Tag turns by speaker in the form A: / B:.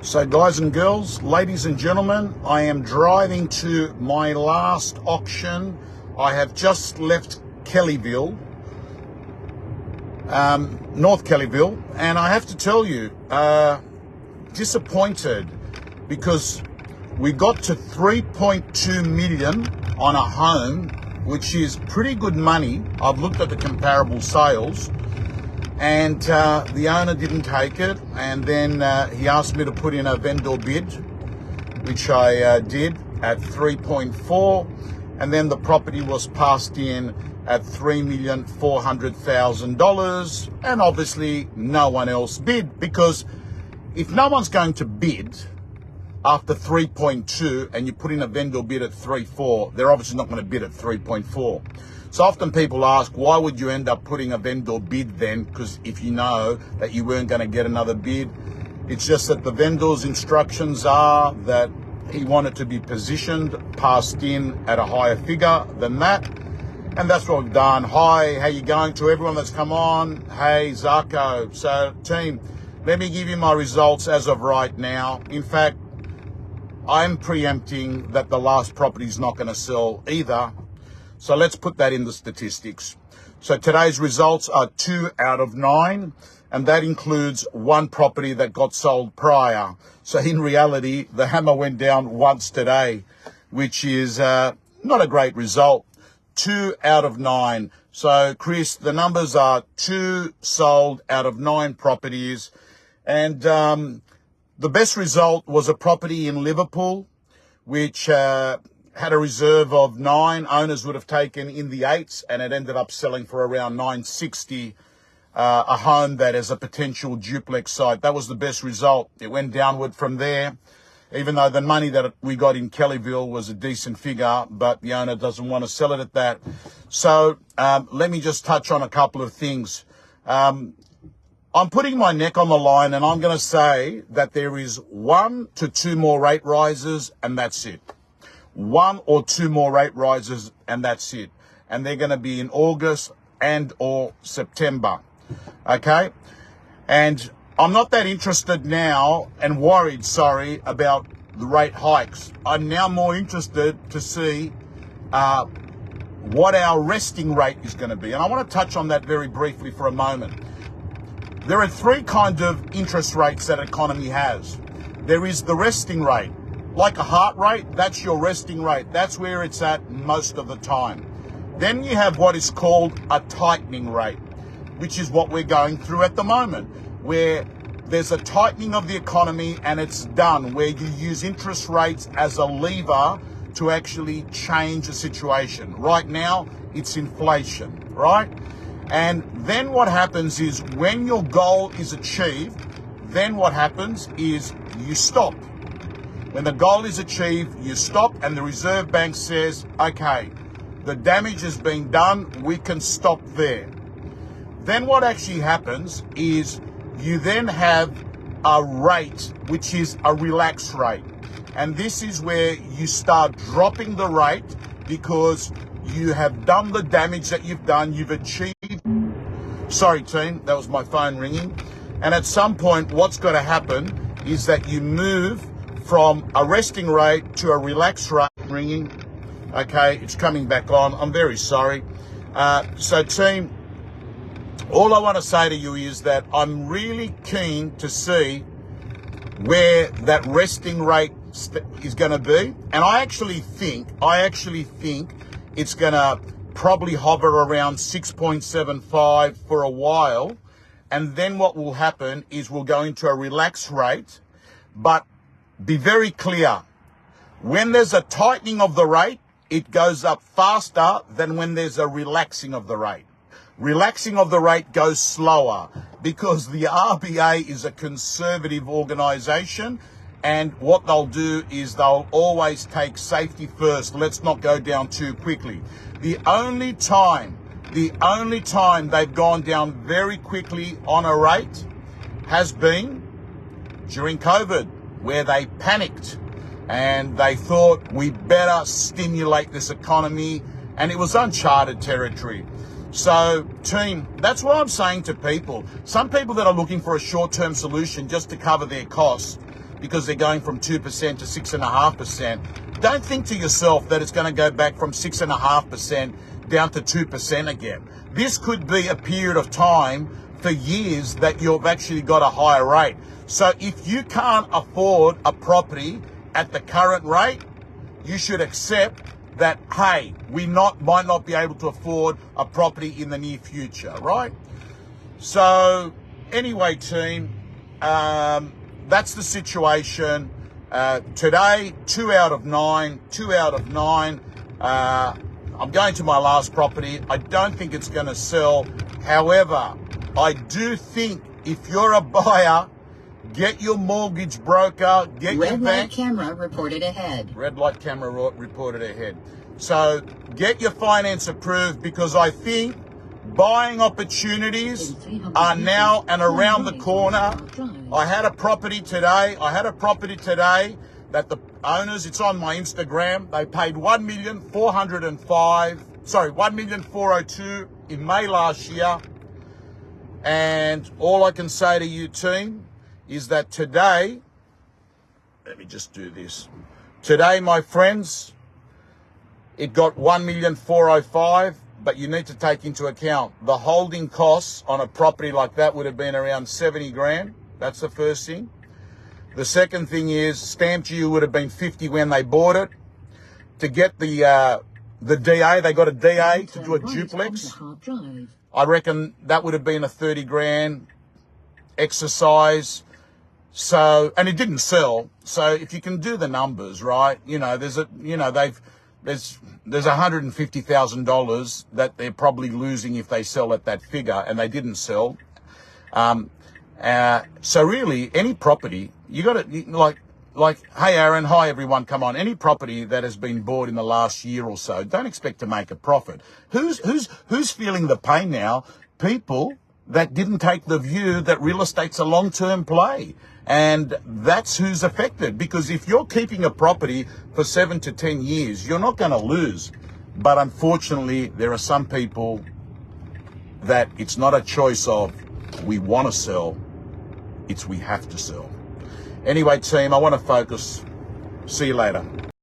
A: So guys and girls, ladies and gentlemen, I am driving to my last auction. I have just left Kellyville, North Kellyville, and I have to tell you, disappointed because we got to 3.2 million on a home, which is pretty good money. I've looked at the comparable sales. And the owner didn't take it, and then he asked me to put in a vendor bid, which I did at 3.4, and then the property was passed in at $3,400,000, and obviously no one else bid, because if no one's going to bid after 3.2 and you put in a vendor bid at 3.4, they're obviously not going to bid at 3.4. So often people ask, why would you end up putting a vendor bid then? Because if you know that you weren't going to get another bid, it's just that the vendor's instructions are that he wanted to be positioned, passed in at a higher figure than that. And that's what we've done. Hi, how you going to everyone that's come on? Hey, Zarko. So team, let me give you my results as of right now. In fact, I'm preempting that the last property is not going to sell either. So let's put that in the statistics. So today's results are 2 out of 9, and that includes one property that got sold prior. So in reality, the hammer went down once today, which is not a great result. 2 out of 9. So Chris, the numbers are 2 sold out of 9 properties. And the best result was a property in Liverpool, which had a reserve of 9. Owners would have taken in the 8s, and it ended up selling for around 960. A home that is a potential duplex site. That was the best result. It went downward from there, even though the money that we got in Kellyville was a decent figure, but the owner doesn't want to sell it at that. So let me just touch on a couple of things. I'm putting my neck on the line, and I'm going to say that there is 1 to 2 more rate rises, and that's it. 1 or 2 more rate rises, and that's it. And they're going to be in August and or September. Okay? And I'm not that interested now and worried, about the rate hikes. I'm now more interested to see what our resting rate is going to be. And I want to touch on that very briefly for a moment. There are 3 kind of interest rates that an economy has. There is the resting rate. Like a heart rate, that's your resting rate. That's where it's at most of the time. Then you have what is called a tightening rate, which is what we're going through at the moment, where there's a tightening of the economy and it's done, where you use interest rates as a lever to actually change the situation. Right now, it's inflation, right? And then what happens is when your goal is achieved, then what happens is you stop. When the goal is achieved, you stop, and the Reserve Bank says, okay, the damage has been done, we can stop there. Then what actually happens is you then have a rate, which is a relaxed rate. And this is where you start dropping the rate because you have done the damage that you've done, you've achieved. Sorry team, that was my phone ringing. And at some point, what's going to happen is that you move from a resting rate to a relaxed rate. Ringing. Okay, it's coming back on. I'm very sorry. So team, all I want to say to you is that I'm really keen to see where that resting rate is going to be. And I actually think it's going to probably hover around 6.75 for a while. And then what will happen is we'll go into a relaxed rate. But be very clear, when there's a tightening of the rate, it goes up faster than when there's a relaxing of the rate. Relaxing of the rate goes slower because the RBA is a conservative organization, and what they'll do is they'll always take safety first. Let's not go down too quickly. The only time they've gone down very quickly on a rate has been during COVID, where they panicked and they thought we better stimulate this economy, and it was uncharted territory. So, team, that's what I'm saying to people. Some people that are looking for a short-term solution just to cover their costs, because they're going from 2% to 6.5%. Don't think to yourself that it's going to go back from 6.5% down to 2% again. This could be a period of time for years that you've actually got a higher rate. So if you can't afford a property at the current rate, you should accept that, hey, we might not be able to afford a property in the near future, right? So anyway, team, that's the situation. Today, 2 out of 9. I'm going to my last property. I don't think it's going to sell. However, I do think if you're a buyer, get your mortgage broker, get your bank.
B: Red light camera reported ahead.
A: Red light camera reported ahead. So get your finance approved, because I think buying opportunities are now and around the corner. I had a property today that the owners, it's on my Instagram, they paid $1,402,000 in May last year. And all I can say to you, team, is that today, let me just do this. Today, my friends, it got $1,405,000, but you need to take into account the holding costs on a property like that would have been around 70 grand. That's the first thing. The second thing is stamp duty would have been 50 when they bought it. To get the DA, they got a DA to do a duplex. I reckon that would have been a 30 grand exercise. So, and it didn't sell. So if you can do the numbers, right? You know, there's $150,000 that they're probably losing if they sell at that figure, and they didn't sell. So really, any property, you got to like, hey Aaron, hi everyone, come on. Any property that has been bought in the last year or so, don't expect to make a profit. Who's feeling the pain now? People that didn't take the view that real estate's a long-term play. And that's who's affected, because if you're keeping a property for 7 to 10 years, you're not going to lose. But unfortunately, there are some people that it's not a choice of we want to sell, it's we have to sell. Anyway, team, I want to focus. See you later.